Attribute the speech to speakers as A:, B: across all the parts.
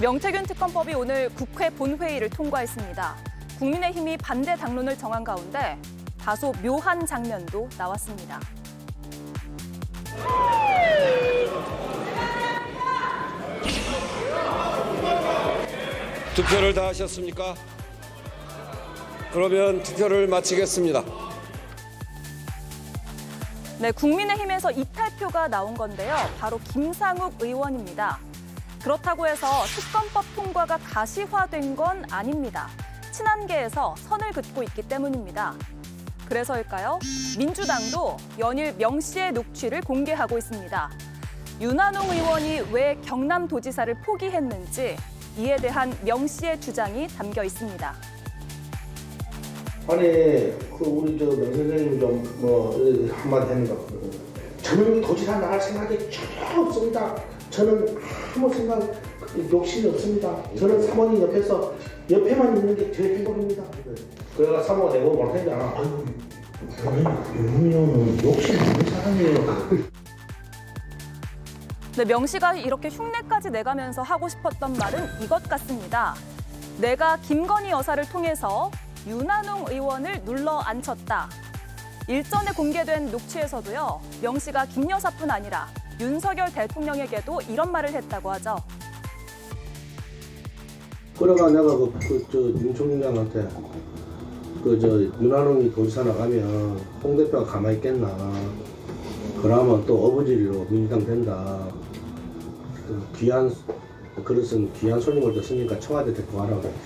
A: 명태균 특검법이 오늘 국회 본회의를 통과했습니다. 국민의힘이 반대 당론을 정한 가운데 다소 묘한 장면도 나왔습니다.
B: 투표를 다 하셨습니까? 그러면 투표를 마치겠습니다.
A: 네, 국민의힘에서 이탈표가 나온 건데요. 바로 김상욱 의원입니다. 그렇다고 해서 특검법 통과가 가시화된 건 아닙니다. 친한계에서 선을 긋고 있기 때문입니다. 그래서일까요? 민주당도 연일 명 씨의 녹취를 공개하고 있습니다. 윤한홍 의원이 왜 경남도지사를 포기했는지 이에 대한 명 씨의 주장이 담겨 있습니다.
C: 아니, 우리 명 선생님이 좀 한마디 했는가. 저는 도지사 나갈 생각이 전혀 없습니다. 저는 아무 생각, 욕심이 없습니다. 저는 사모님 옆에만 있는 게 제일 행복입니다. 그래가 사모가 내고 못했잖아. 아유, 윤미호는 욕심 없는 사람이에요.
A: 네, 명 씨가 이렇게 흉내까지 내가면서 하고 싶었던 말은 이것 같습니다. 내가 김건희 여사를 통해서 윤한홍 의원을 눌러 앉혔다. 일전에 공개된 녹취에서도요, 명 씨가 김 여사뿐 아니라 윤석열 대통령에게도 이런 말을 했다고 하죠.
C: 그래가 내가 윤 총장한테 윤한홍이 도지사 나가면 홍 대표가 가만히 있겠나. 그러면 또 어부지리로 민주당 된다. 귀한 그릇은 귀한 손님을 줬으니까 청와대 데리고 가라고 그랬죠.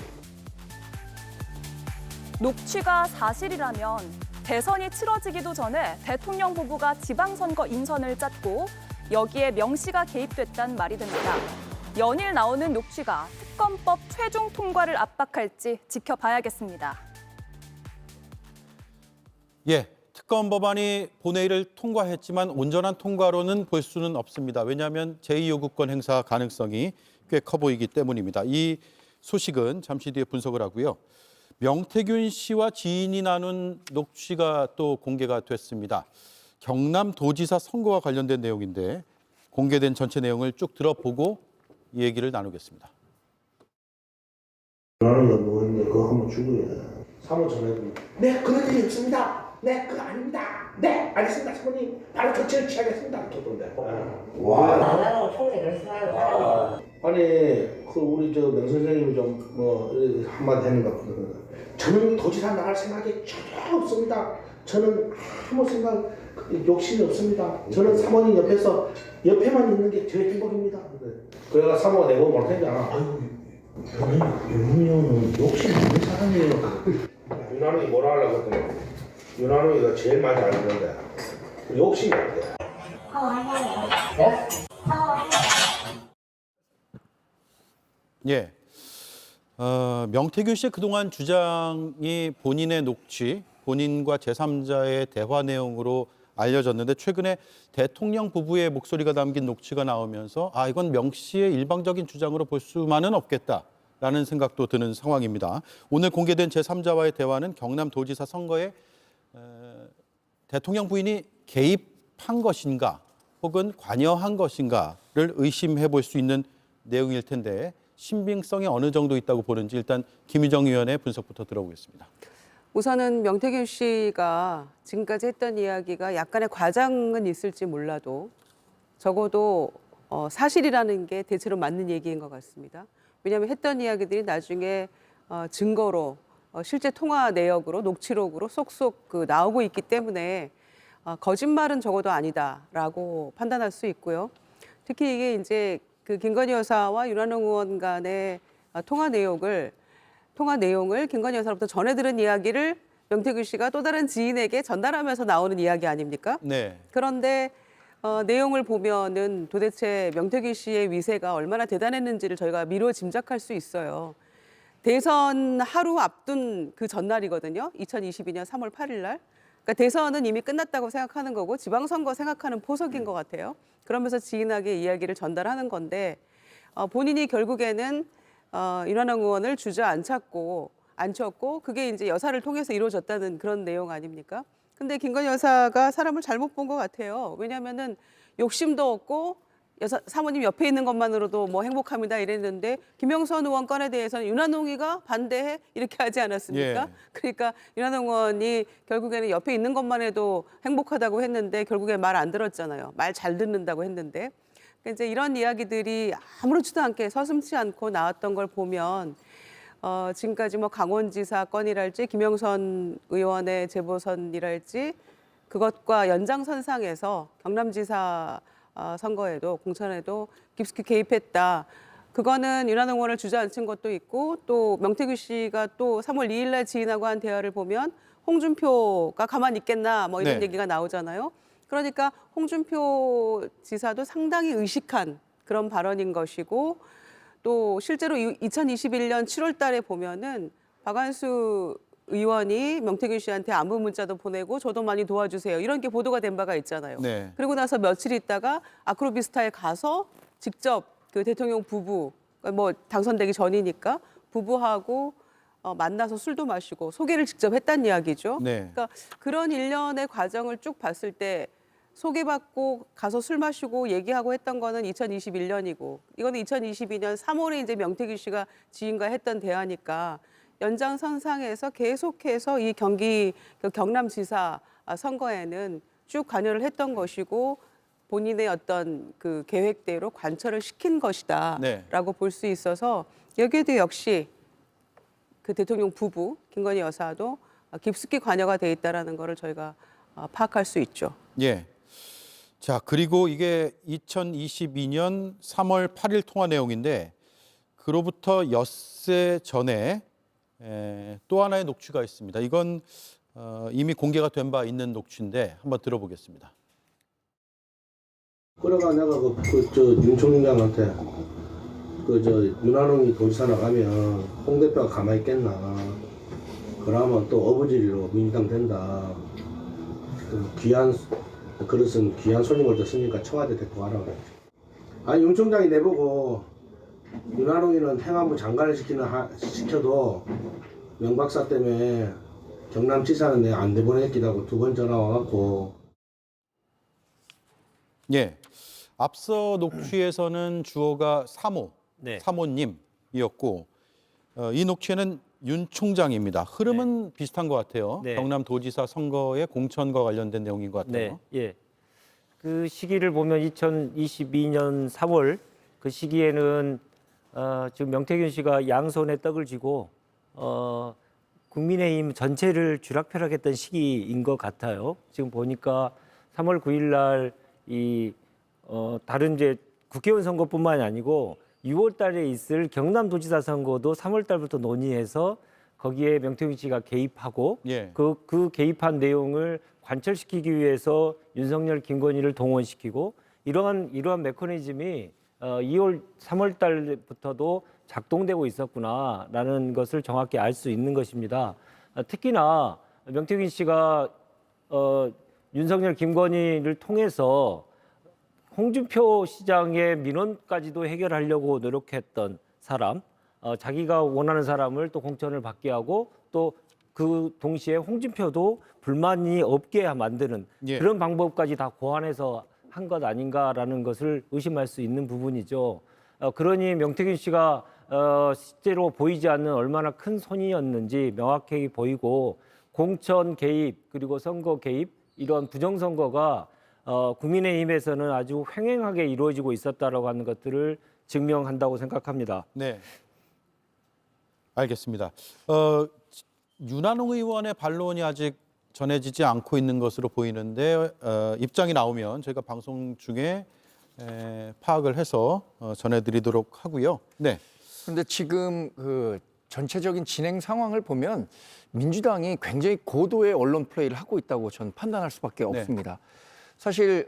A: 녹취가 사실이라면 대선이 치러지기도 전에 대통령 부부가 지방선거 인선을 짰고 여기에 명 씨가 개입됐단 말이 됩니다. 연일 나오는 녹취가 특검법 최종 통과를 압박할지 지켜봐야겠습니다.
D: 예, 특검 법안이 본회의를 통과했지만 온전한 통과로는 볼 수는 없습니다. 왜냐하면 제2요구권 행사 가능성이 꽤 커 보이기 때문입니다. 이 소식은 잠시 뒤에 분석을 하고요. 명태균 씨와 지인이 나눈 녹취가 또 공개가 됐습니다. 경남도지사 선거와 관련된 내용인데 공개된 전체 내용을 쭉 들어보고 이 얘기를 나누겠습니다.
C: 나는 뭐했는데 그거 한번 주고요. 사모 전해드립니다. 네, 그런 일이 없습니다. 네, 그거 아닙니다. 네, 알겠습니다, 사모님. 바로 조치를 취하겠습니다. 이렇게 던데. 와.
E: 나는 총리 그랬어요.
C: 아니, 우리 명 선생님이 좀 한마디 했는가. 저는 도지사 나갈 생각이 전혀 없습니다. 저는 아무 생각, 욕심이 없습니다. 저는 사모님 옆에만 있는 게 제일 행복입니다. 그래가 사모가 내고 못했잖아. 아유, 윤미호는 욕심 없는 사람이에요. 윤한홍이 뭐라 하려고 했더니 윤한홍이가 제일 많이 알는데 욕심이 안 돼.
D: 예, 명태균 씨의 그동안 주장이 본인의 녹취, 본인과 제3자의 대화 내용으로 알려졌는데 최근에 대통령 부부의 목소리가 담긴 녹취가 나오면서 이건 명 씨의 일방적인 주장으로 볼 수만은 없겠다라는 생각도 드는 상황입니다. 오늘 공개된 제3자와의 대화는 경남도지사 선거에 대통령 부인이 개입한 것인가 혹은 관여한 것인가를 의심해 볼 수 있는 내용일 텐데 신빙성이 어느 정도 있다고 보는지 일단 김유정 의원의 분석부터 들어보겠습니다.
F: 우선은 명태균 씨가 지금까지 했던 이야기가 약간의 과장은 있을지 몰라도 적어도 사실이라는 게 대체로 맞는 얘기인 것 같습니다. 왜냐하면 했던 이야기들이 나중에 증거로 실제 통화 내역으로 녹취록으로 쏙쏙 나오고 있기 때문에 거짓말은 적어도 아니다라고 판단할 수 있고요. 특히 이게 이제 김건희 여사와 윤한홍 의원 간의 통화 내용을 김건희 여사로부터 전해 들은 이야기를 명태균 씨가 또 다른 지인에게 전달하면서 나오는 이야기 아닙니까?
D: 네.
F: 그런데 내용을 보면은 도대체 명태균 씨의 위세가 얼마나 대단했는지를 저희가 미루어 짐작할 수 있어요. 대선 하루 앞둔 그 전날이거든요. 2022년 3월 8일 날. 그러니까 대선은 이미 끝났다고 생각하는 거고 지방선거 생각하는 포석인 것 같아요. 그러면서 지인에게 이야기를 전달하는 건데 본인이 결국에는 윤한홍 의원을 주저앉혔고 그게 이제 여사를 통해서 이루어졌다는 그런 내용 아닙니까? 근데 김건희 여사가 사람을 잘못 본 것 같아요. 왜냐하면은 욕심도 없고 사모님 옆에 있는 것만으로도 뭐 행복합니다 이랬는데 김영선 의원 건에 대해서는 윤한홍이가 반대해 이렇게 하지 않았습니까?
D: 예.
F: 그러니까 윤한홍 의원이 결국에는 옆에 있는 것만 해도 행복하다고 했는데 결국에 말 안 들었잖아요. 말 잘 듣는다고 했는데. 그러니까 이제 이런 이야기들이 아무렇지도 않게 서슴지 않고 나왔던 걸 보면 지금까지 뭐 강원지사 건이랄지 김영선 의원의 재보선이랄지 그것과 연장선상에서 경남지사 선거에도 공천에도 깊숙이 개입했다. 그거는 윤한홍 의원을 주저앉힌 것도 있고 또 명태규 씨가 또 3월 2일 날 지인하고 한 대화를 보면 홍준표가 가만히 있겠나 뭐 이런
D: 네.
F: 얘기가 나오잖아요. 그러니까 홍준표 지사도 상당히 의식한 그런 발언인 것이고 또 실제로 2021년 7월 달에 보면은 박한수 의원이 명태균 씨한테 안부 문자도 보내고 저도 많이 도와주세요. 이런 게 보도가 된 바가 있잖아요.
D: 네.
F: 그리고 나서 며칠 있다가 아크로비스타에 가서 직접 그 대통령 부부, 뭐 당선되기 전이니까 부부하고 만나서 술도 마시고 소개를 직접 했다는 이야기죠.
D: 네.
F: 그러니까 그런 일련의 과정을 쭉 봤을 때 소개받고 가서 술 마시고 얘기하고 했던 거는 2021년이고 이거는 2022년 3월에 이제 명태균 씨가 지인과 했던 대화니까 연장선상에서 계속해서 이 경남지사 선거에는 쭉 관여를 했던 것이고 본인의 어떤 그 계획대로 관철을 시킨 것이다라고
D: 네.
F: 볼 수 있어서 여기에도 역시 그 대통령 부부 김건희 여사도 깊숙이 관여가 돼 있다라는 거를 저희가 파악할 수 있죠.
D: 예. 자, 그리고 이게 2022년 3월 8일 통화 내용인데 그로부터 엿새 전에 또 하나의 녹취가 있습니다. 이건 이미 공개가 된 바 있는 녹취인데 한번 들어보겠습니다.
C: 그래가 내가 윤 총장한테 윤한홍이 도지사 나가면 홍 대표가 가만히 있겠나. 그러면 또 어부지리로 민주당 된다. 귀한 그릇은 귀한 손님을 줬으니까 청와대 데리고 가라 그랬지. 아니 윤 총장이 내보고 윤한홍이는 행안부 장관을 시켜도 명박사 때문에 경남지사는 내가 안 내보냈기라고 2번 전화 와갖고.
D: 예. 앞서 녹취에서는 주어가 사모,
G: 네.
D: 사모님이었고 이 녹취에는 윤 총장입니다. 흐름은 비슷한 것 같아요.
G: 네.
D: 경남도지사 선거의 공천과 관련된 내용인 것 같아요.
G: 네, 예. 그 시기를 보면 2022년 3월 그 시기에는 지금 명태균 씨가 양손에 떡을 쥐고 국민의힘 전체를 쥐락펴락했던 시기인 것 같아요. 지금 보니까 3월 9일 날 다른 이제 국회의원 선거뿐만이 아니고 6월 달에 있을 경남도지사 선거도 3월 달부터 논의해서 거기에 명태균 씨가 개입하고
D: 예.
G: 그 개입한 내용을 관철시키기 위해서 윤석열, 김건희를 동원시키고 이러한 메커니즘이 3월 달부터도 작동되고 있었구나라는 것을 정확히 알 수 있는 것입니다. 특히나 명태균 씨가 윤석열, 김건희를 통해서 홍준표 시장의 민원까지도 해결하려고 노력했던 사람, 자기가 원하는 사람을 또 공천을 받게 하고 또 그 동시에 홍준표도 불만이 없게 만드는
D: 예.
G: 그런 방법까지 다 고안해서 한 것 아닌가라는 것을 의심할 수 있는 부분이죠. 그러니 명태균 씨가 실제로 보이지 않는 얼마나 큰 손이었는지 명확하게 보이고 공천 개입 그리고 선거 개입 이런 부정선거가 국민의힘에서는 아주 횡행하게 이루어지고 있었다라고 하는 것들을 증명한다고 생각합니다.
D: 네. 알겠습니다. 윤한홍 의원의 반론이 아직 전해지지 않고 있는 것으로 보이는데 입장이 나오면 저희가 방송 중에 파악을 해서 전해드리도록 하고요. 네.
H: 그런데 지금 그 전체적인 진행 상황을 보면 민주당이 굉장히 고도의 언론 플레이를 하고 있다고 저는 판단할 수밖에 없습니다. 사실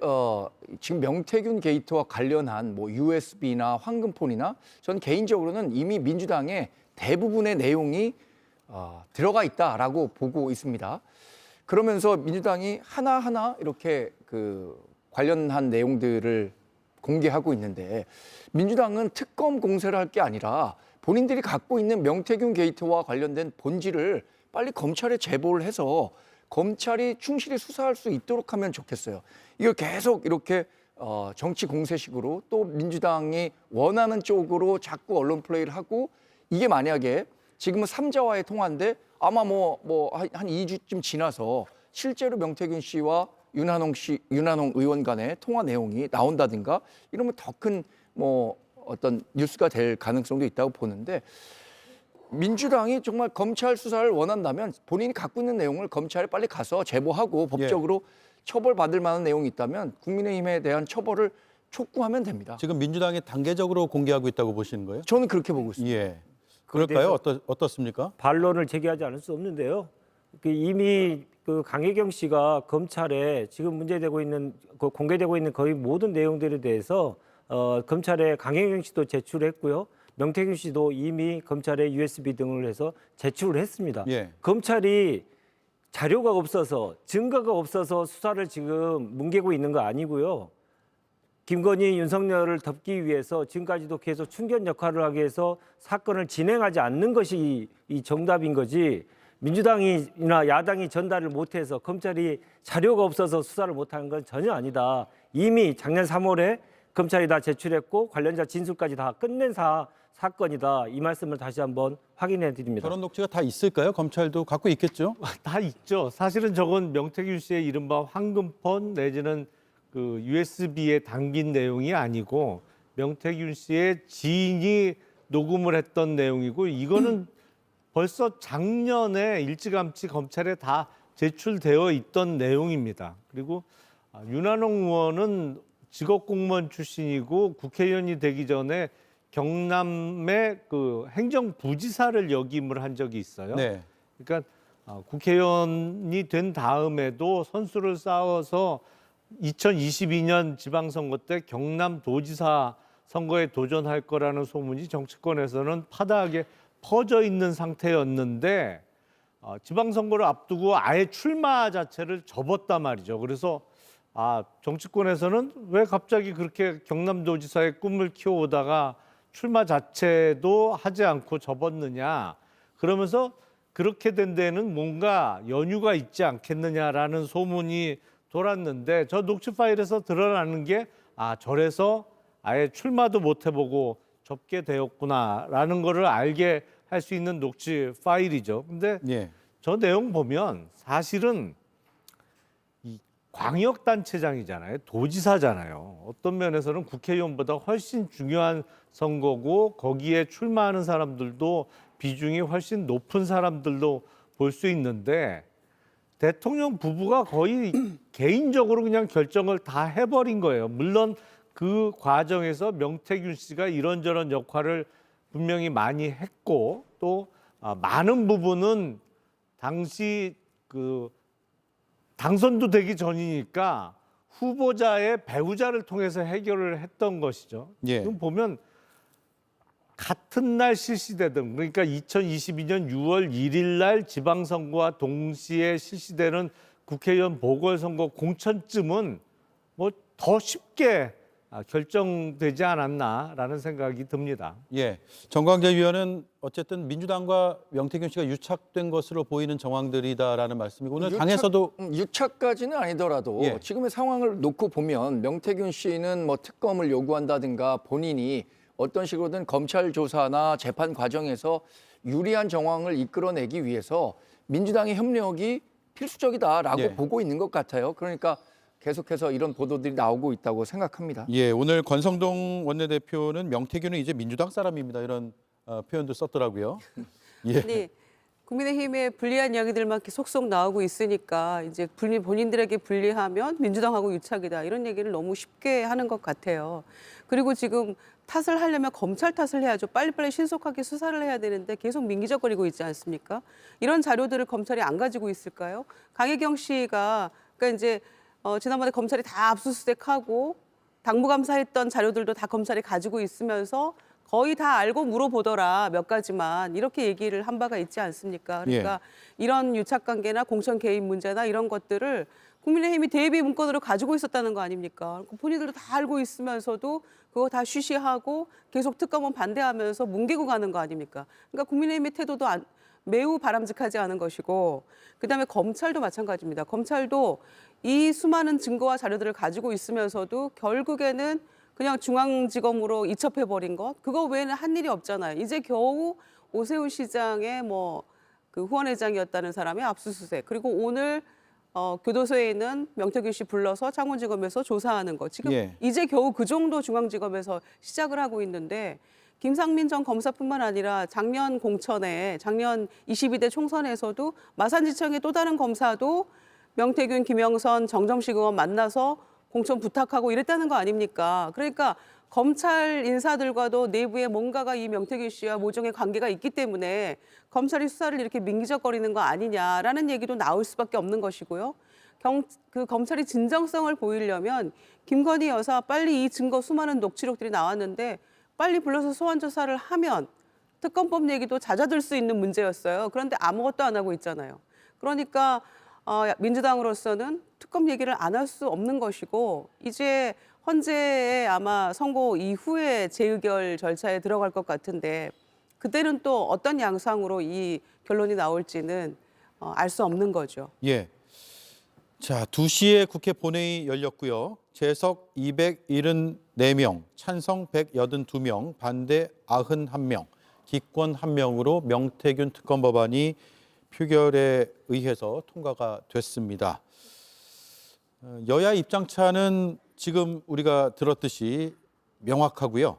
H: 지금 명태균 게이트와 관련한 뭐 USB나 황금폰이나 저는 개인적으로는 이미 민주당의 대부분의 내용이 들어가 있다라고 보고 있습니다. 그러면서 민주당이 하나하나 이렇게 그 관련한 내용들을 공개하고 있는데 민주당은 특검 공세를 할 게 아니라 본인들이 갖고 있는 명태균 게이트와 관련된 본질을 빨리 검찰에 제보를 해서 검찰이 충실히 수사할 수 있도록 하면 좋겠어요. 이걸 계속 이렇게 정치 공세식으로 또 민주당이 원하는 쪽으로 자꾸 언론 플레이를 하고 이게 만약에 지금은 삼자와의 통화인데 아마 한 2주쯤 지나서 실제로 명태균 씨와 윤한홍 의원 간의 통화 내용이 나온다든가 이러면 더 큰 어떤 뉴스가 될 가능성도 있다고 보는데 민주당이 정말 검찰 수사를 원한다면 본인이 갖고 있는 내용을 검찰에 빨리 가서 제보하고 법적으로 처벌받을 만한 내용이 있다면 국민의힘에 대한 처벌을 촉구하면 됩니다.
D: 지금 민주당이 단계적으로 공개하고 있다고 보시는 거예요?
H: 저는 그렇게 보고 있습니다.
D: 예. 그럴까요? 어떻습니까?
G: 반론을 제기하지 않을 수 없는데요. 이미 강혜경 씨가 검찰에 지금 문제되고 있는 공개되고 있는 거의 모든 내용들에 대해서 검찰에 강혜경 씨도 제출했고요. 명태균 씨도 이미 검찰에 USB 등을 해서 제출을 했습니다.
D: 예.
G: 검찰이 자료가 없어서 증거가 없어서 수사를 지금 뭉개고 있는 거 아니고요. 김건희, 윤석열을 덮기 위해서 지금까지도 계속 충견 역할을 하기 위해서 사건을 진행하지 않는 것이 이 정답인 거지 민주당이나 야당이 전달을 못해서 검찰이 자료가 없어서 수사를 못하는 건 전혀 아니다. 이미 작년 3월에 검찰이 다 제출했고 관련자 진술까지 다 끝낸 사건이다. 이 말씀을 다시 한번 확인해 드립니다.
D: 저런 녹취가 다 있을까요? 검찰도 갖고 있겠죠?
I: 다 있죠. 사실은 저건 명태균 씨의 이른바 황금폰 내지는 그 USB에 담긴 내용이 아니고 명태균 씨의 지인이 녹음을 했던 내용이고 이거는 벌써 작년에 일찌감치 검찰에 다 제출되어 있던 내용입니다. 그리고 윤한홍 의원은 직업공무원 출신이고 국회의원이 되기 전에 경남의 그 행정부지사를 역임을 한 적이 있어요.
D: 네.
I: 그러니까 국회의원이 된 다음에도 선수를 쌓아서 2022년 지방선거 때 경남도지사 선거에 도전할 거라는 소문이 정치권에서는 파다하게 퍼져 있는 상태였는데 지방선거를 앞두고 아예 출마 자체를 접었단 말이죠. 그래서 정치권에서는 왜 갑자기 그렇게 경남도지사의 꿈을 키워오다가 출마 자체도 하지 않고 접었느냐. 그러면서 그렇게 된 데는 뭔가 연유가 있지 않겠느냐라는 소문이 돌았는데 저 녹취 파일에서 드러나는 게 저래서 아예 출마도 못 해보고 접게 되었구나라는 거를 알게 할 수 있는 녹취 파일이죠. 근데
D: 예.
I: 저 내용 보면 사실은 이 광역단체장이잖아요. 도지사잖아요. 어떤 면에서는 국회의원보다 훨씬 중요한 선거고 거기에 출마하는 사람들도 비중이 훨씬 높은 사람들도 볼 수 있는데 대통령 부부가 거의 개인적으로 그냥 결정을 다 해버린 거예요. 물론 그 과정에서 명태균 씨가 이런저런 역할을 분명히 많이 했고 또 많은 부분은 당시 그 당선도 되기 전이니까 후보자의 배우자를 통해서 해결을 했던 것이죠.
D: 예.
I: 지금 보면 같은 날 실시되던 그러니까 2022년 6월 1일 날 지방선거와 동시에 실시되는 국회의원 보궐선거 공천쯤은 뭐 더 쉽게 결정되지 않았나라는 생각이 듭니다.
D: 예. 정광재 위원은 어쨌든 민주당과 명태균 씨가 유착된 것으로 보이는 정황들이다라는 말씀이고 오늘 당에서도
H: 유착까지는 아니더라도
D: 예.
H: 지금의 상황을 놓고 보면 명태균 씨는 뭐 특검을 요구한다든가 본인이 어떤 식으로든 검찰 조사나 재판 과정에서 유리한 정황을 이끌어내기 위해서 민주당의 협력이 필수적이다라고
D: 예.
H: 보고 있는 것 같아요. 그러니까 계속해서 이런 보도들이 나오고 있다고 생각합니다.
D: 예, 오늘 권성동 원내대표는 명태균은 이제 민주당 사람입니다. 이런 표현도 썼더라고요. 예.
F: 네. 국민의힘에 불리한 이야기들만 이렇게 속속 나오고 있으니까 이제 본인들에게 불리하면 민주당하고 유착이다 이런 얘기를 너무 쉽게 하는 것 같아요. 그리고 지금 탓을 하려면 검찰 탓을 해야죠. 빨리빨리 신속하게 수사를 해야 되는데 계속 민기적거리고 있지 않습니까? 이런 자료들을 검찰이 안 가지고 있을까요? 강혜경 씨가 그러니까 이제 지난번에 검찰이 다 압수수색하고 당무감사했던 자료들도 다 검찰이 가지고 있으면서 거의 다 알고 물어보더라 몇 가지만 이렇게 얘기를 한 바가 있지 않습니까? 그러니까 이런 유착관계나 공천 개입 문제나 이런 것들을 국민의힘이 대비 문건으로 가지고 있었다는 거 아닙니까? 본인들도 다 알고 있으면서도 그거 다 쉬쉬하고 계속 특검은 반대하면서 뭉개고 가는 거 아닙니까? 그러니까 국민의힘의 태도도 매우 바람직하지 않은 것이고, 그다음에 검찰도 마찬가지입니다. 검찰도 이 수많은 증거와 자료들을 가지고 있으면서도 결국에는 그냥 중앙지검으로 이첩해버린 것, 그거 외에는 한 일이 없잖아요. 이제 겨우 오세훈 시장의 그 후원회장이었다는 사람의 압수수색, 그리고 오늘 교도소에 있는 명태균 씨 불러서 창원지검에서 조사하는 것. 지금
D: 예.
F: 이제 겨우 그 정도 중앙지검에서 시작을 하고 있는데, 김상민 전 검사뿐만 아니라 작년 공천에, 작년 22대 총선에서도 마산지청의 또 다른 검사도 명태균, 김영선, 정점식 의원 만나서 공천 부탁하고 이랬다는 거 아닙니까? 그러니까 검찰 인사들과도 내부에 뭔가가 이 명태균 씨와 모종의 관계가 있기 때문에 검찰이 수사를 이렇게 민기적거리는 거 아니냐라는 얘기도 나올 수밖에 없는 것이고요. 그 검찰이 진정성을 보이려면 김건희 여사 빨리 이 증거 수많은 녹취록들이 나왔는데 빨리 불러서 소환 조사를 하면 특검법 얘기도 잦아들 수 있는 문제였어요. 그런데 아무것도 안 하고 있잖아요. 그러니까 민주당으로서는 특검 얘기를 안 할 수 없는 것이고, 이제 헌재에 아마 선고 이후에 재의결 절차에 들어갈 것 같은데, 그때는 또 어떤 양상으로 이 결론이 나올지는 알 수 없는 거죠.
D: 예. 자, 2시에 국회 본회의 열렸고요. 재석 274명, 찬성 182명, 반대 91명, 기권 1명으로 명태균 특검 법안이 표결에 의해서 통과가 됐습니다. 여야 입장차는 지금 우리가 들었듯이 명확하고요.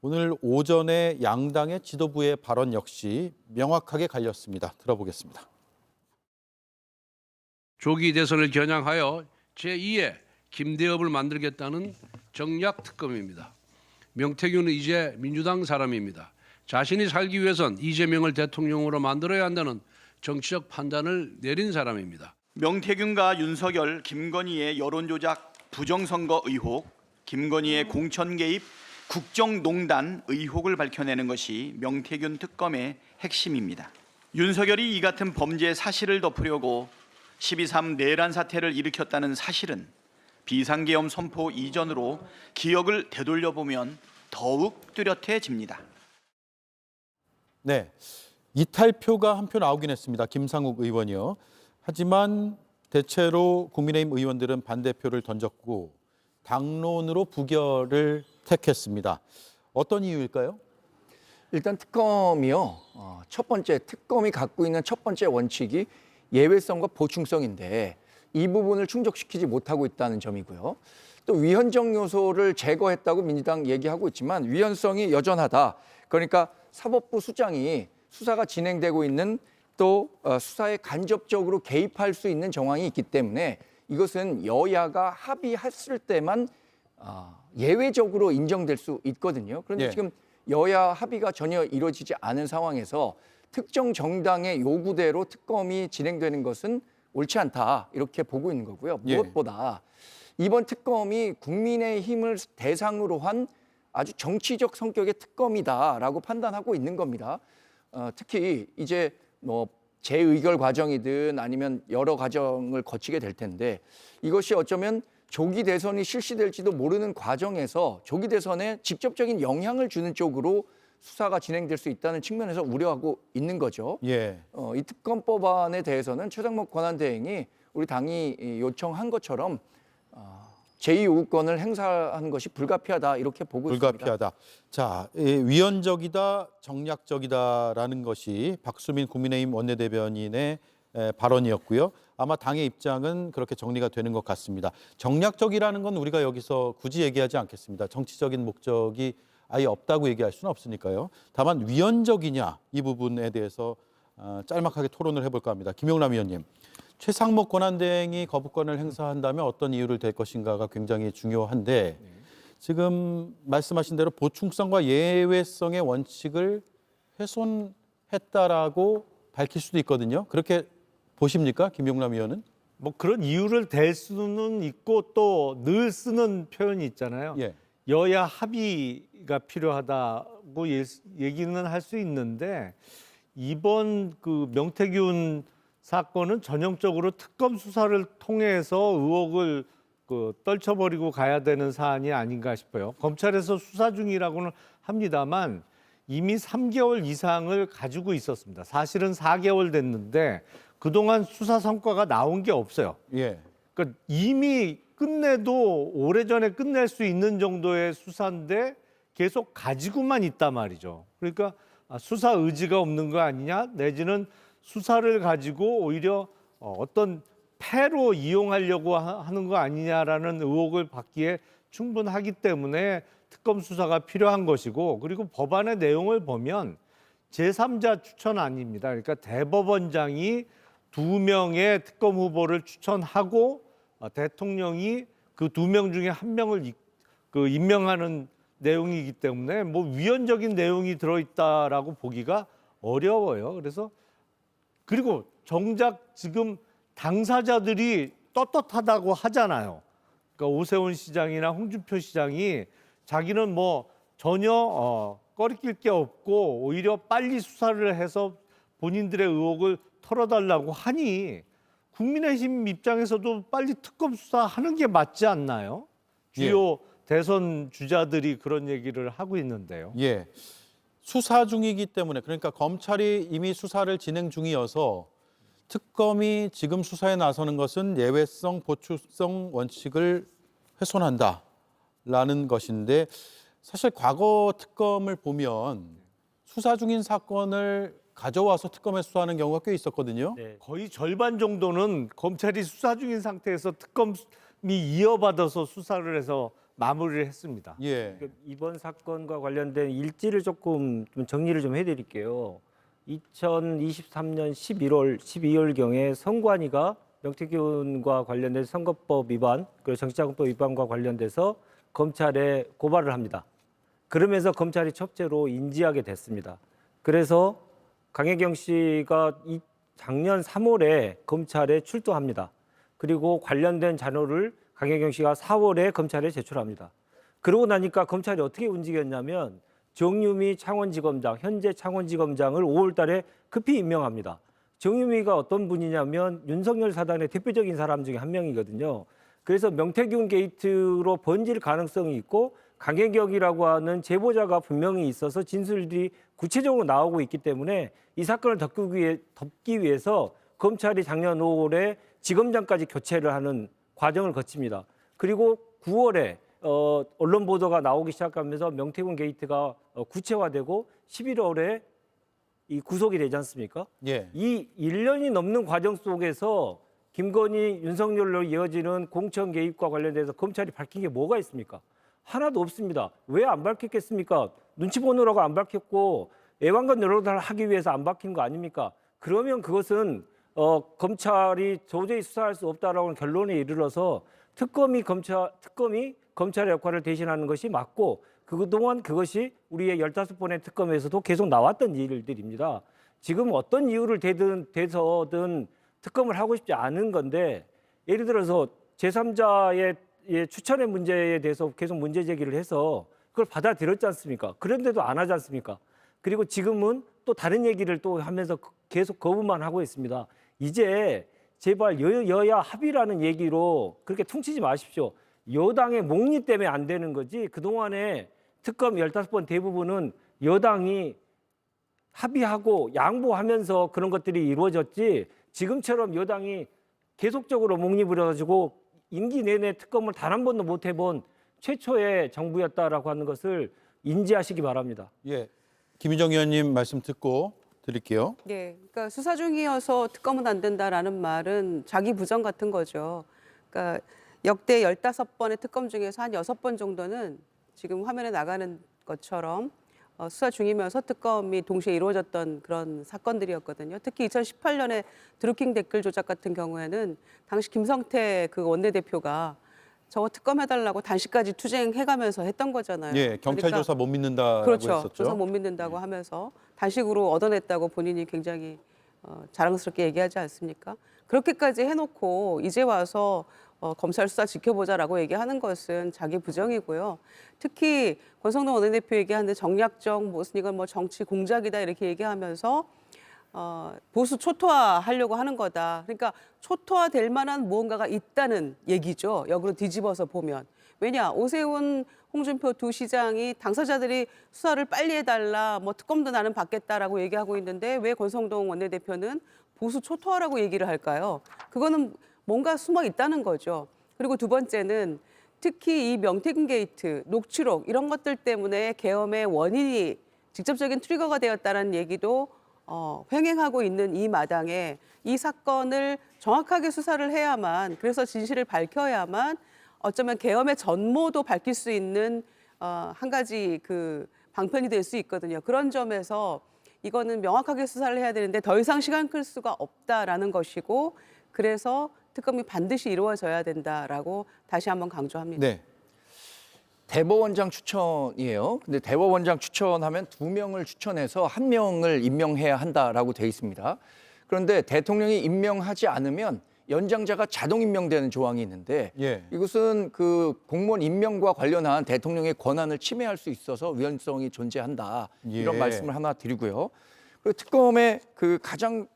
D: 오늘 오전에 양당의 지도부의 발언 역시 명확하게 갈렸습니다. 들어보겠습니다.
B: 조기 대선을 겨냥하여 제2의 김대엽을 만들겠다는 정략 특검입니다. 명태균은 이제 민주당 사람입니다. 자신이 살기 위해선 이재명을 대통령으로 만들어야 한다는 정치적 판단을 내린 사람입니다.
J: 명태균과 윤석열, 김건희의 여론조작 부정선거 의혹, 김건희의 공천 개입, 국정농단 의혹을 밝혀내는 것이 명태균 특검의 핵심입니다. 윤석열이 이 같은 범죄 사실을 덮으려고 12.3 내란 사태를 일으켰다는 사실은 비상계엄 선포 이전으로 기억을 되돌려보면 더욱 뚜렷해집니다.
D: 네, 이탈표가 한 표 나오긴 했습니다. 김상욱 의원이요. 하지만 대체로 국민의힘 의원들은 반대표를 던졌고 당론으로 부결을 택했습니다. 어떤 이유일까요?
H: 일단 특검이요. 첫 번째 특검이 갖고 있는 첫 번째 원칙이 예외성과 보충성인데 이 부분을 충족시키지 못하고 있다는 점이고요. 또 위헌적 요소를 제거했다고 민주당 얘기하고 있지만 위헌성이 여전하다. 그러니까 사법부 수장이 수사가 진행되고 있는 또 수사에 간접적으로 개입할 수 있는 정황이 있기 때문에 이것은 여야가 합의했을 때만 예외적으로 인정될 수 있거든요. 그런데
D: 예.
H: 지금 여야 합의가 전혀 이루어지지 않은 상황에서 특정 정당의 요구대로 특검이 진행되는 것은 옳지 않다 이렇게 보고 있는 거고요. 무엇보다 이번 특검이 국민의힘을 대상으로 한 아주 정치적 성격의 특검이다라고 판단하고 있는 겁니다. 특히 이제 재의결 과정이든 아니면 여러 과정을 거치게 될 텐데 이것이 어쩌면 조기 대선이 실시될지도 모르는 과정에서 조기 대선에 직접적인 영향을 주는 쪽으로 수사가 진행될 수 있다는 측면에서 우려하고 있는 거죠.
D: 예.
H: 이 특검 법안에 대해서는 최상목 권한대행이 우리 당이 요청한 것처럼 제2요구권을 행사하는 것이 불가피하다 이렇게 보고 있습니다.
D: 불가피하다. 자, 위헌적이다, 정략적이다라는 것이 박수민 국민의힘 원내대변인의 발언이었고요. 아마 당의 입장은 그렇게 정리가 되는 것 같습니다. 정략적이라는 건 우리가 여기서 굳이 얘기하지 않겠습니다. 정치적인 목적이 아예 없다고 얘기할 수는 없으니까요. 다만 위헌적이냐 이 부분에 대해서 짤막하게 토론을 해볼까 합니다. 김용남 의원님, 최상목 권한대행이 거부권을 행사한다면 어떤 이유를 댈 것인가가 굉장히 중요한데 지금 말씀하신 대로 보충성과 예외성의 원칙을 훼손했다라고 밝힐 수도 있거든요. 그렇게 보십니까, 김용남 의원은?
I: 뭐 그런 이유를 댈 수는 있고 또 늘 쓰는 표현이 있잖아요.
D: 예.
I: 여야 합의가 필요하다고 얘기는 할 수 있는데 이번 그 명태균 사건은 전형적으로 특검 수사를 통해서 의혹을 떨쳐버리고 가야 되는 사안이 아닌가 싶어요. 검찰에서 수사 중이라고는 합니다만 이미 3개월 이상을 가지고 있었습니다. 사실은 4개월 됐는데 그동안 수사 성과가 나온 게 없어요.
D: 예.
I: 그러니까 이미 끝내도 오래전에 끝낼 수 있는 정도의 수사인데 계속 가지고만 있단 말이죠. 그러니까 수사 의지가 없는 거 아니냐, 내지는 수사를 가지고 오히려 어떤 패로 이용하려고 하는 거 아니냐라는 의혹을 받기에 충분하기 때문에 특검 수사가 필요한 것이고, 그리고 법안의 내용을 보면 제3자 추천안입니다. 그러니까 대법원장이 2명의 특검 후보를 추천하고 대통령이 그 2명 중에 1명을 임명하는 내용이기 때문에 뭐 위헌적인 내용이 들어있다라고 보기가 어려워요. 그리고 정작 지금 당사자들이 떳떳하다고 하잖아요. 그러니까 오세훈 시장이나 홍준표 시장이 자기는 뭐 전혀 꺼리낄 게 없고 오히려 빨리 수사를 해서 본인들의 의혹을 털어달라고 하니 국민의힘 입장에서도 빨리 특검 수사하는 게 맞지 않나요? 주요 대선 주자들이 그런 얘기를 하고 있는데요.
D: 예. 수사 중이기 때문에, 그러니까 검찰이 이미 수사를 진행 중이어서 특검이 지금 수사에 나서는 것은 예외성, 보충성 원칙을 훼손한다라는 것인데, 사실 과거 특검을 보면 수사 중인 사건을 가져와서 특검에 수사하는 경우가 꽤 있었거든요.
G: 네.
I: 거의 절반 정도는 검찰이 수사 중인 상태에서 특검이 이어받아서 수사를 해서 마무리를 했습니다.
D: 예.
G: 이번 사건과 관련된 일지를 조금 좀 정리를 좀 해드릴게요. 2023년 11월, 12월경에 선관위가 명태균과 관련된 선거법 위반, 그리고 정치자금법 위반과 관련돼서 검찰에 고발을 합니다. 그러면서 검찰이 첩죄로 인지하게 됐습니다. 그래서 강혜경 씨가 작년 3월에 검찰에 출두합니다. 그리고 관련된 자료를 강혜경 씨가 4월에 검찰에 제출합니다. 그러고 나니까 검찰이 어떻게 움직였냐면 정유미 창원지검장, 현재 창원지검장을 5월 달에 급히 임명합니다. 정유미가 어떤 분이냐면 윤석열 사단의 대표적인 사람 중에 한 명이거든요. 그래서 명태균 게이트로 번질 가능성이 있고 강혜경이라고 하는 제보자가 분명히 있어서 진술들이 구체적으로 나오고 있기 때문에 이 사건을 덮기 위해서 검찰이 작년 5월에 지검장까지 교체를 하는 과정을 거칩니다. 그리고 9월에 언론 보도가 나오기 시작하면서 명태균 게이트가 구체화되고 11월에 이 구속이 되지 않습니까?
D: 예.
G: 이 1년이 넘는 과정 속에서 김건희, 윤석열로 이어지는 공천 개입과 관련돼서 검찰이 밝힌 게 뭐가 있습니까? 하나도 없습니다. 왜 안 밝혔겠습니까? 눈치 보느라고 안 밝혔고 애완간 노릇을 하기 위해서 안 밝힌 거 아닙니까? 그러면 그것은 검찰이 도저히 수사할 수 없다라는 결론에 이르러서 특검이 검찰의 역할을 대신하는 것이 맞고, 그동안 그것이 우리의 15번의 특검에서도 계속 나왔던 일들입니다. 지금 어떤 이유를 대서든 특검을 하고 싶지 않은 건데, 예를 들어서 제3자의 추천의 문제에 대해서 계속 문제 제기를 해서 그걸 받아들였지 않습니까? 그런데도 안 하지 않습니까? 그리고 지금은 또 다른 얘기를 또 하면서 계속 거부만 하고 있습니다. 이제 제발 여야 합의라는 얘기로 그렇게 퉁치지 마십시오. 여당의 목리 때문에 안 되는 거지, 그동안에 특검 15번 대부분은 여당이 합의하고 양보하면서 그런 것들이 이루어졌지, 지금처럼 여당이 계속적으로 목리 부려가지고 임기 내내 특검을 단 한 번도 못 해본 최초의 정부였다라고 하는 것을 인지하시기 바랍니다.
D: 예. 김희정 의원님 말씀 듣고 드릴게요.
F: 네, 그러니까 수사 중이어서 특검은 안 된다라는 말은 자기 부정 같은 거죠. 그러니까 역대 15번의 특검 중에서 한 6번 정도는 지금 화면에 나가는 것처럼 수사 중이면서 특검이 동시에 이루어졌던 그런 사건들이었거든요. 특히 2018년에 드루킹 댓글 조작 같은 경우에는 당시 김성태 그 원내대표가 저거 특검해달라고 단시까지 투쟁해가면서 했던 거잖아요.
D: 예, 경찰
F: 그러니까
D: 조사 못 믿는다라고
F: 그렇죠.
D: 했었죠.
F: 조사 못 믿는다고 하면서 단식으로 얻어냈다고 본인이 굉장히 자랑스럽게 얘기하지 않습니까? 그렇게까지 해놓고 이제 와서 검찰 수사 지켜보자라고 얘기하는 것은 자기 부정이고요. 특히 권성동 원내대표 얘기하는데 정략적 무슨 이건 뭐 정치 공작이다 이렇게 얘기하면서 보수 초토화하려고 하는 거다. 그러니까 초토화될 만한 무언가가 있다는 얘기죠. 역으로 뒤집어서 보면. 왜냐? 오세훈, 홍준표 두 시장이 당사자들이 수사를 빨리 해달라, 뭐 특검도 나는 받겠다라고 얘기하고 있는데 왜 권성동 원내대표는 보수 초토화라고 얘기를 할까요? 그거는 뭔가 숨어 있다는 거죠. 그리고 두 번째는 특히 이 명태균 게이트, 녹취록 이런 것들 때문에 계엄의 원인이 직접적인 트리거가 되었다는 얘기도 횡행하고 있는 이 마당에 이 사건을 정확하게 수사를 해야만, 그래서 진실을 밝혀야만 어쩌면 계엄의 전모도 밝힐 수 있는 한 가지 그 방편이 될 수 있거든요. 그런 점에서 이거는 명확하게 수사를 해야 되는데 더 이상 시간 끌 수가 없다라는 것이고, 그래서 특검이 반드시 이루어져야 된다라고 다시 한번 강조합니다.
D: 네.
H: 대법원장 추천이에요. 근데 대법원장 추천하면 2명을 추천해서 1명을 임명해야 한다라고 돼 있습니다. 그런데 대통령이 임명하지 않으면 연장자가 자동 임명되는 조항이 있는데
D: 예.
H: 이것은 그 공무원 임명과 관련한 대통령의 권한을 침해할 수 있어서 위헌성이 존재한다. 이런
D: 예.
H: 말씀을 하나 드리고요. 그리고 특검의 그 가장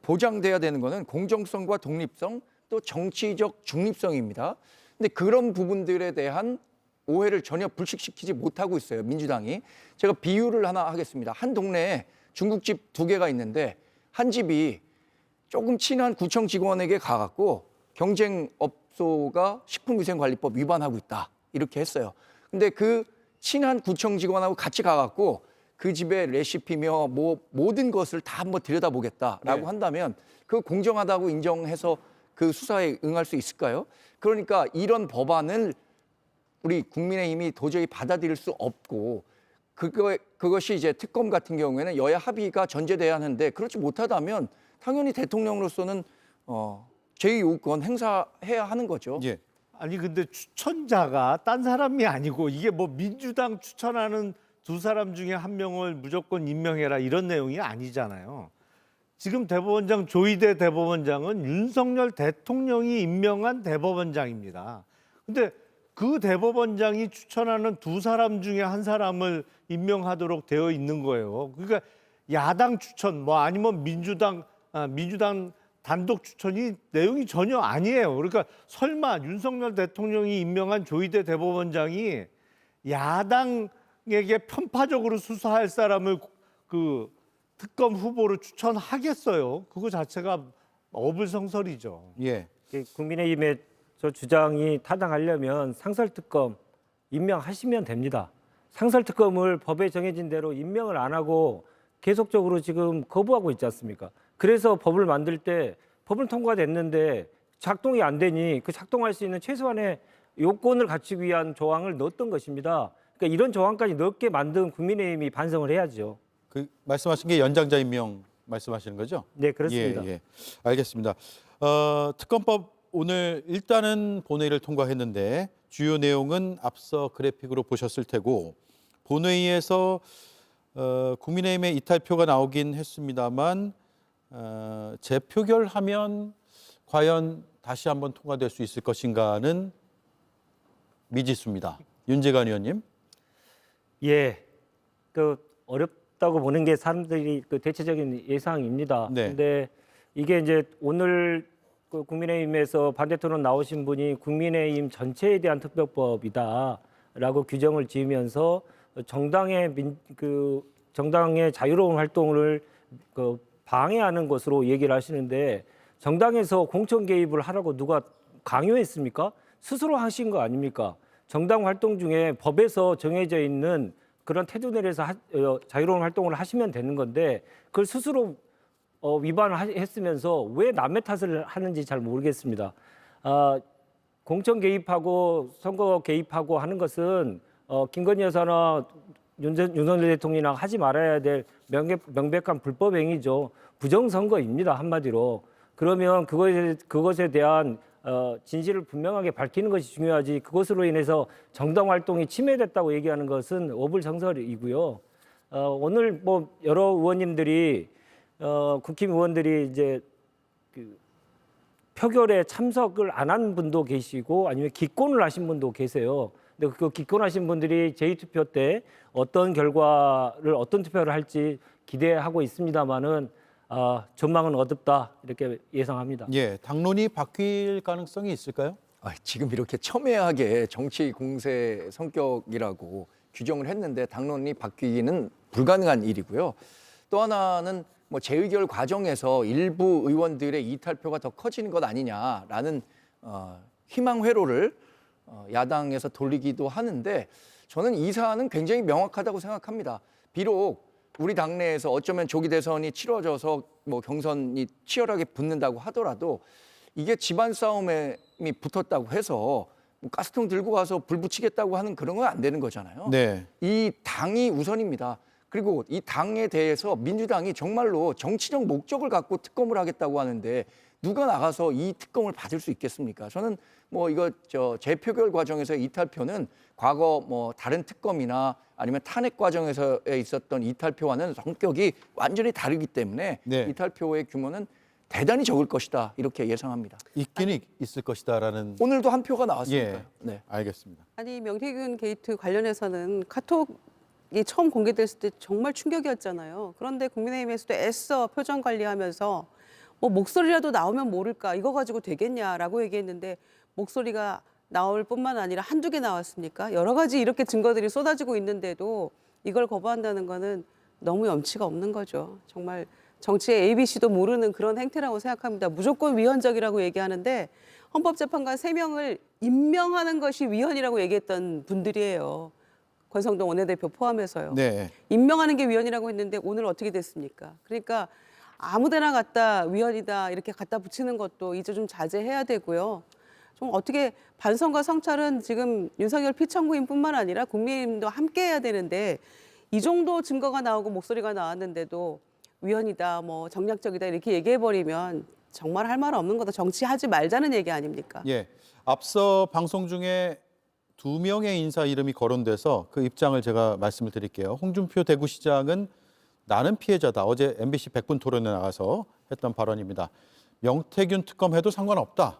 H: 보장돼야 되는 거는 공정성과 독립성, 또 정치적 중립성입니다. 근데 그런 부분들에 대한 오해를 전혀 불식시키지 못하고 있어요, 민주당이. 제가 비유를 하나 하겠습니다. 한 동네에 중국집 2개가 있는데 한 집이 조금 친한 구청 직원에게 가갖고 경쟁업소가 식품위생관리법 위반하고 있다, 이렇게 했어요. 근데 그 친한 구청 직원하고 같이 가갖고 그 집의 레시피며 뭐 모든 것을 다 한번 들여다보겠다라고
D: 네.
H: 한다면 그 공정하다고 인정해서 그 수사에 응할 수 있을까요? 그러니까 이런 법안을 우리 국민의힘이 도저히 받아들일 수 없고, 그것이 이제 특검 같은 경우에는 여야 합의가 전제돼야 하는데 그렇지 못하다면 당연히 대통령으로서는 제2요구권 행사해야 하는 거죠.
D: 예.
I: 아니 근데 추천자가 딴 사람이 아니고 이게 뭐 민주당 추천하는 2사람 중에 1명을 무조건 임명해라 이런 내용이 아니잖아요. 지금 대법원장 조희대 대법원장은 윤석열 대통령이 임명한 대법원장입니다. 근데 그 대법원장이 추천하는 2사람 중에 1사람을 임명하도록 되어 있는 거예요. 그러니까 야당 추천 뭐 아니면 민주당 단독 추천이 내용이 전혀 아니에요. 그러니까 설마 윤석열 대통령이 임명한 조희대 대법원장이 야당에게 편파적으로 수사할 사람을 그 특검 후보로 추천하겠어요? 그거 자체가 어불성설이죠.
D: 예.
G: 국민의힘의 저 주장이 타당하려면 상설특검 임명하시면 됩니다. 상설특검을 법에 정해진 대로 임명을 안 하고 계속적으로 지금 거부하고 있지 않습니까? 그래서 법을 만들 때 법은 통과됐는데 작동이 안 되니 그 작동할 수 있는 최소한의 요건을 갖추기 위한 조항을 넣었던 것입니다. 그러니까 이런 조항까지 넣게 만든 국민의힘이 반성을 해야죠.
D: 그 말씀하신 게 연장자 임명 말씀하시는 거죠?
G: 네, 그렇습니다.
D: 예, 예. 알겠습니다. 특검법 오늘 일단은 본회의를 통과했는데 주요 내용은 앞서 그래픽으로 보셨을 테고, 본회의에서 국민의힘의 이탈표가 나오긴 했습니다만 재표결하면 과연 다시 한번 통과될 수 있을 것인가는 미지수입니다. 윤재관 의원님.
G: 예, 그 어렵다고 보는 게 사람들이 그 대체적인 예상입니다.
D: 네.
G: 근데 이게 이제 오늘 그 국민의힘에서 반대 토론 나오신 분이 국민의힘 전체에 대한 특별법이다라고 규정을 지으면서 정당의 자유로운 활동을 그 방해하는 것으로 얘기를 하시는데, 정당에서 공천 개입을 하라고 누가 강요했습니까? 스스로 하신 거 아닙니까? 정당 활동 중에 법에서 정해져 있는 그런 태도 내에서 자유로운 활동을 하시면 되는 건데 그걸 스스로 위반을 했으면서 왜 남의 탓을 하는지 잘 모르겠습니다. 공천 개입하고 선거 개입하고 하는 것은 김건희 여사나 윤석열 대통령이나 하지 말아야 될 명백한 불법 행위죠. 부정선거입니다, 한마디로. 그러면 그것에 대한 진실을 분명하게 밝히는 것이 중요하지, 그것으로 인해서 정당 활동이 침해됐다고 얘기하는 것은 어불성설이고요. 오늘 뭐 여러 의원님들이 국힘의원들이 이제 그 표결에 참석을 안 한 분도 계시고 아니면 기권을 하신 분도 계세요. 근데 그 기권하신 분들이 제2투표 때 어떤 투표를 할지 기대하고 있습니다만은 전망은 어둡다 이렇게 예상합니다.
D: 예, 당론이 바뀔 가능성이 있을까요?
H: 지금 이렇게 첨예하게 정치 공세 성격이라고 규정을 했는데 당론이 바뀌기는 불가능한 일이고요. 또 하나는 뭐 재의결 과정에서 일부 의원들의 이탈표가 더 커지는 것 아니냐라는 희망 회로를 야당에서 돌리기도 하는데 저는 이 사안은 굉장히 명확하다고 생각합니다. 비록 우리 당내에서 어쩌면 조기 대선이 치러져서 뭐 경선이 치열하게 붙는다고 하더라도 이게 집안 싸움에 붙었다고 해서 뭐 가스통 들고 가서 불 붙이겠다고 하는 그런 건 안 되는 거잖아요.
D: 네.
H: 이 당이 우선입니다. 그리고 이 당에 대해서 민주당이 정말로 정치적 목적을 갖고 특검을 하겠다고 하는데 누가 나가서 이 특검을 받을 수 있겠습니까? 저는 뭐 이거 재표결 과정에서 이탈표는 과거 뭐 다른 특검이나 아니면 탄핵 과정에서 있었던 이탈표와는 성격이 완전히 다르기 때문에
D: 네.
H: 이탈표의 규모는 대단히 적을 것이다 이렇게 예상합니다.
D: 있기는 있을 것이다라는.
H: 오늘도 한 표가 나왔으니까요.
D: 예.
H: 네.
D: 알겠습니다.
F: 아니 명태균 게이트 관련해서는 카톡이 처음 공개됐을 때 정말 충격이었잖아요. 그런데 국민의힘에서도 애써 표정 관리하면서 뭐 목소리라도 나오면 모를까 이거 가지고 되겠냐라고 얘기했는데 목소리가 나올 뿐만 아니라 한두 개 나왔습니까? 여러 가지 이렇게 증거들이 쏟아지고 있는데도 이걸 거부한다는 거는 너무 염치가 없는 거죠. 정말 정치의 ABC도 모르는 그런 행태라고 생각합니다. 무조건 위헌적이라고 얘기하는데 헌법재판관 3명을 임명하는 것이 위헌이라고 얘기했던 분들이에요. 권성동 원내대표 포함해서요.
D: 네.
F: 임명하는 게 위헌이라고 했는데 오늘 어떻게 됐습니까? 그러니까 아무데나 갖다 위헌이다 이렇게 갖다 붙이는 것도 이제 좀 자제해야 되고요. 좀 어떻게 반성과 성찰은 지금 윤석열 피청구인뿐만 아니라 국민의힘도 함께 해야 되는데 이 정도 증거가 나오고 목소리가 나왔는데도 위헌이다, 뭐 정략적이다 이렇게 얘기해버리면 정말 할 말 없는 거다. 정치하지 말자는 얘기 아닙니까?
D: 예. 앞서 방송 중에 2명의 인사 이름이 거론돼서 그 입장을 제가 말씀을 드릴게요. 홍준표 대구시장은 나는 피해자다. 어제 MBC 100분 토론에 나가서 했던 발언입니다. 명태균 특검해도 상관없다.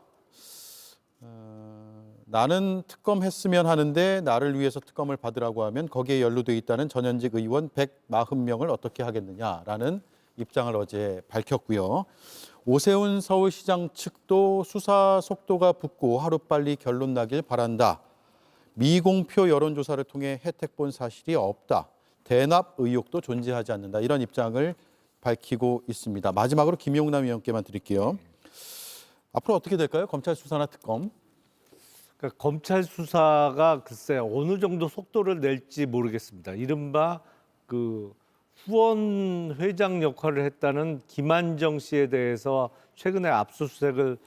D: 나는 특검했으면 하는데 나를 위해서 특검을 받으라고 하면 거기에 연루돼 있다는 전현직 의원 140명을 어떻게 하겠느냐라는 입장을 어제 밝혔고요. 오세훈 서울시장 측도 수사 속도가 붙고 하루빨리 결론 나길 바란다. 미공표 여론조사를 통해 혜택 본 사실이 없다. 대납 의혹도 존재하지 않는다. 이런 입장을 밝히고 있습니다. 마지막으로 김용남 의원께만 드릴게요. 앞으로 어떻게 될까요? 검찰 수사나 특검.
I: 그러니까 검찰 수사가 글쎄 어느 정도 속도를 낼지 모르겠습니다. 이른바 그 후원 회장 역할을 했다는 김한정 씨에 대해서 최근에 압수수색을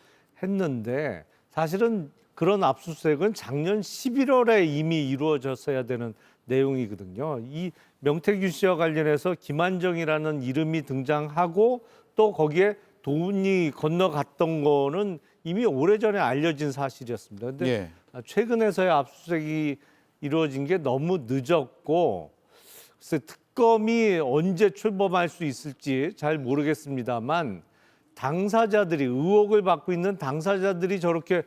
I: 했는데 사실은 그런 압수수색은 작년 11월에 이미 이루어졌어야 되는 내용이거든요. 이 명태균 씨와 관련해서 김한정이라는 이름이 등장하고 또 거기에 돈이 건너갔던 거는 이미 오래전에 알려진 사실이었습니다. 그런데
D: 예.
I: 최근에서야 압수수색이 이루어진 게 너무 늦었고 글쎄 특검이 언제 출범할 수 있을지 잘 모르겠습니다만 당사자들이 의혹을 받고 있는 당사자들이 저렇게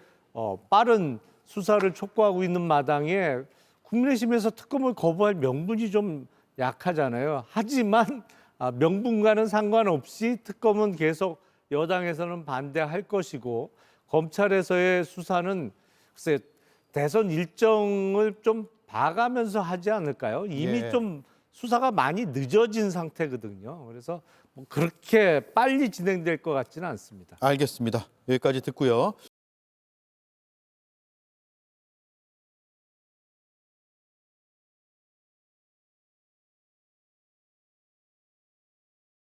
I: 빠른 수사를 촉구하고 있는 마당에 국민의힘에서 특검을 거부할 명분이 좀 약하잖아요. 하지만 명분과는 상관없이 특검은 계속 여당에서는 반대할 것이고 검찰에서의 수사는 글쎄 대선 일정을 좀 봐가면서 하지 않을까요? 이미
D: 예.
I: 좀 수사가 많이 늦어진 상태거든요. 그래서 뭐 그렇게 빨리 진행될 것 같지는 않습니다.
D: 알겠습니다. 여기까지 듣고요.